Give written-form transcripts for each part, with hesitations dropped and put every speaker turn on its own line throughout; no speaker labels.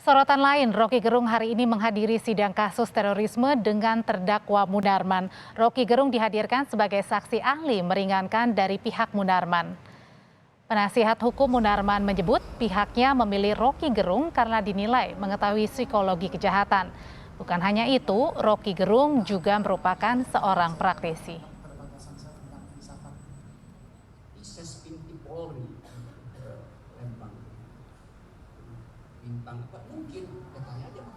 Sorotan lain, Roky Gerung hari ini menghadiri sidang kasus terorisme dengan terdakwa Munarman. Roky Gerung dihadirkan sebagai saksi ahli meringankan dari pihak Munarman. Penasihat hukum Munarman menyebut pihaknya memilih Roky Gerung karena dinilai mengetahui psikologi kejahatan. Bukan hanya itu, Roky Gerung juga merupakan seorang praktisi.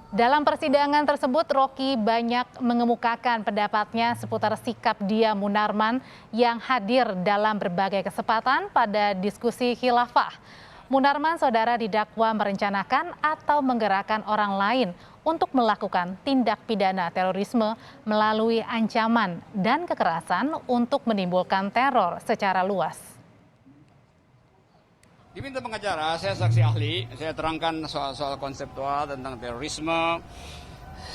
Dalam persidangan tersebut, Roky banyak mengemukakan pendapatnya seputar sikap dia Munarman yang hadir dalam berbagai kesempatan pada diskusi khilafah. Munarman saudara didakwa merencanakan atau menggerakkan orang lain untuk melakukan tindak pidana terorisme melalui ancaman dan kekerasan untuk menimbulkan teror secara luas.
Diminta pengacara, saya saksi ahli, saya terangkan soal konseptual tentang terorisme,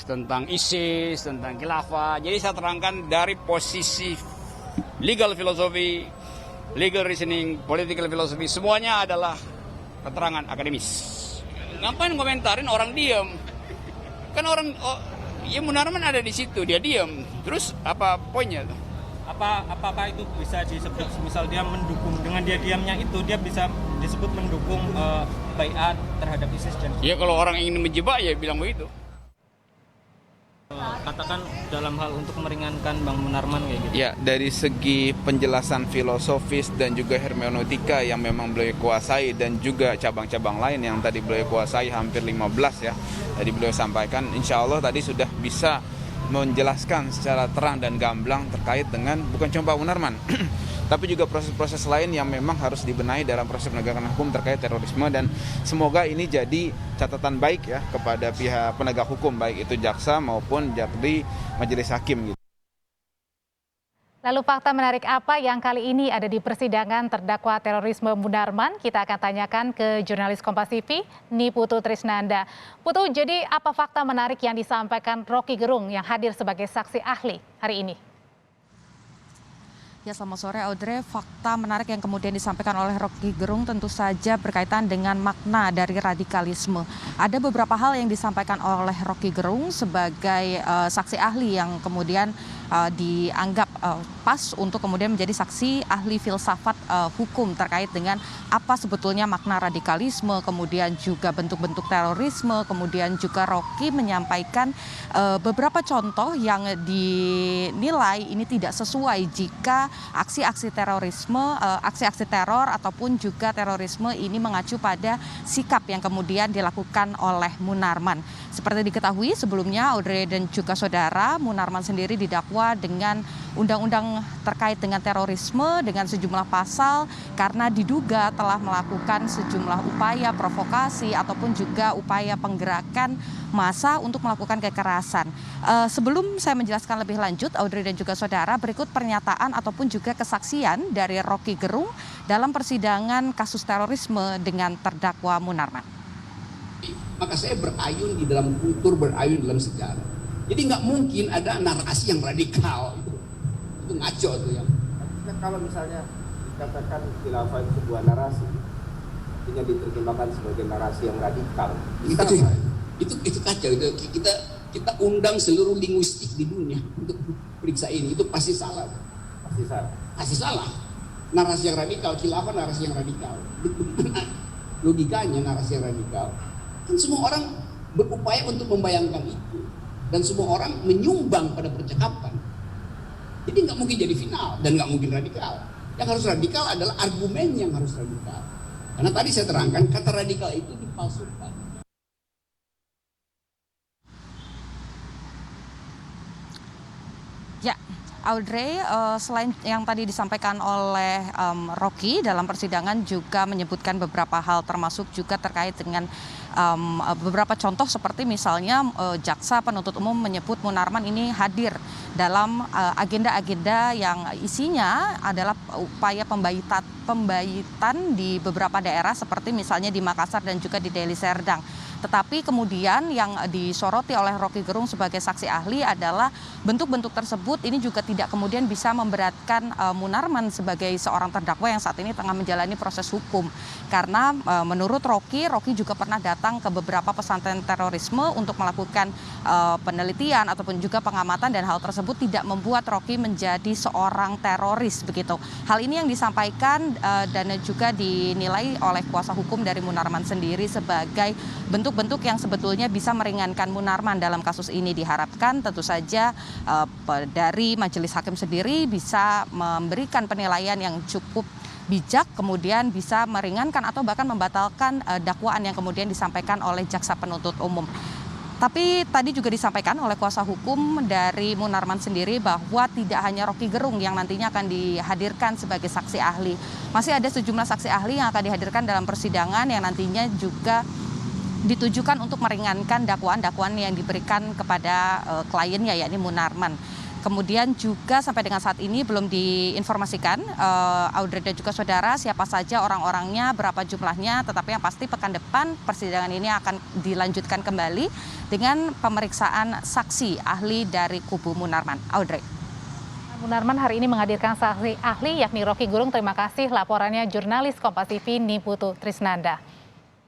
tentang ISIS, tentang khilafah. Jadi saya terangkan dari posisi legal philosophy, legal reasoning, political philosophy, semuanya adalah keterangan akademis. Ngapain komentarin orang diam? Kan orang, ya Munarman ada di situ, dia diam. Terus apa poinnya?
Apakah itu bisa disebut misal dia mendukung dengan dia diamnya itu dia bisa disebut mendukung baiat terhadap ISIS dan
ya kalau orang ingin menjebak ya bilang begitu.
Katakan dalam hal untuk meringankan Bang Munarman kayak gitu.
Ya, dari segi penjelasan filosofis dan juga hermeneutika yang memang beliau kuasai dan juga cabang-cabang lain yang tadi beliau kuasai hampir 15 ya. Tadi beliau sampaikan insya Allah tadi sudah bisa menjelaskan secara terang dan gamblang terkait dengan bukan cuma Pak Munarman tapi juga proses-proses lain yang memang harus dibenahi dalam proses penegakan hukum terkait terorisme, dan semoga ini jadi catatan baik ya kepada pihak penegak hukum baik itu jaksa maupun di majelis hakim gitu.
Lalu fakta menarik apa yang kali ini ada di persidangan terdakwa terorisme Munarman? Kita akan tanyakan ke jurnalis Kompas TV, Niputu Trisnanda. Putu, jadi apa fakta menarik yang disampaikan Roky Gerung yang hadir sebagai saksi ahli hari ini?
Ya, selamat sore Audrey. Fakta menarik yang kemudian disampaikan oleh Roky Gerung tentu saja berkaitan dengan makna dari radikalisme. Ada beberapa hal yang disampaikan oleh Roky Gerung sebagai saksi ahli yang kemudian dianggap pas untuk kemudian menjadi saksi ahli filsafat hukum terkait dengan apa sebetulnya makna radikalisme, kemudian juga bentuk-bentuk terorisme, kemudian juga Roky menyampaikan beberapa contoh yang dinilai ini tidak sesuai jika aksi-aksi terorisme, aksi-aksi teror ataupun juga terorisme ini mengacu pada sikap yang kemudian dilakukan oleh Munarman. Seperti diketahui sebelumnya Audrey dan juga saudara, Munarman sendiri didakwa dengan undang-undang terkait dengan terorisme dengan sejumlah pasal karena diduga telah melakukan sejumlah upaya provokasi ataupun juga upaya penggerakan massa untuk melakukan kekerasan. Sebelum saya menjelaskan lebih lanjut, Audrey dan juga saudara, berikut pernyataan ataupun juga kesaksian dari Roky Gerung dalam persidangan kasus terorisme dengan terdakwa Munarman.
Maka saya berayun di dalam kultur, berayun dalam sejarah. Jadi nggak mungkin ada narasi yang radikal. Itu ngaco tuh ya.
Kalau misalnya dikatakan khilafah itu sebuah narasi, artinya diterjemahkan sebagai narasi yang radikal.
Itu kacau. Kita undang seluruh linguistik di dunia untuk periksa ini. Itu pasti salah. Pasti salah. Narasi yang radikal, khilafah narasi yang radikal. Logikanya narasi yang radikal. Kan semua orang berupaya untuk membayangkan itu. Dan semua orang menyumbang pada percakapan. Jadi nggak mungkin jadi final dan nggak mungkin radikal. Yang harus radikal adalah argumen yang harus radikal. Karena tadi saya terangkan kata radikal itu dipalsukan.
Ya, Audrey, selain yang tadi disampaikan oleh Roky dalam persidangan juga menyebutkan beberapa hal termasuk juga terkait dengan beberapa contoh seperti misalnya jaksa penuntut umum menyebut Munarman ini hadir dalam agenda-agenda yang isinya adalah upaya pembaitan di beberapa daerah seperti misalnya di Makassar dan juga di Deli Serdang. Tetapi kemudian yang disoroti oleh Roky Gerung sebagai saksi ahli adalah bentuk-bentuk tersebut ini juga tidak kemudian bisa memberatkan Munarman sebagai seorang terdakwa yang saat ini tengah menjalani proses hukum. Karena menurut Roky juga pernah datang ke beberapa pesantren terorisme untuk melakukan penelitian ataupun juga pengamatan, dan hal tersebut tidak membuat Roky menjadi seorang teroris begitu. Hal ini yang disampaikan dan juga dinilai oleh kuasa hukum dari Munarman sendiri sebagai bentuk-bentuk yang sebetulnya bisa meringankan Munarman dalam kasus ini. Diharapkan tentu saja dari majelis hakim sendiri bisa memberikan penilaian yang cukup bijak, kemudian bisa meringankan atau bahkan membatalkan dakwaan yang kemudian disampaikan oleh jaksa penuntut umum. Tapi tadi juga disampaikan oleh kuasa hukum dari Munarman sendiri bahwa tidak hanya Roky Gerung yang nantinya akan dihadirkan sebagai saksi ahli. Masih ada sejumlah saksi ahli yang akan dihadirkan dalam persidangan yang nantinya juga ditujukan untuk meringankan dakwaan-dakwaan yang diberikan kepada kliennya, yakni Munarman. Kemudian juga sampai dengan saat ini belum diinformasikan Audrey dan juga saudara siapa saja orang-orangnya, berapa jumlahnya, tetapi yang pasti pekan depan persidangan ini akan dilanjutkan kembali dengan pemeriksaan saksi ahli dari kubu Munarman. Audrey.
Munarman hari ini menghadirkan saksi ahli yakni Roky Gerung. Terima kasih laporannya jurnalis Kompas TV Niputu Trisnanda.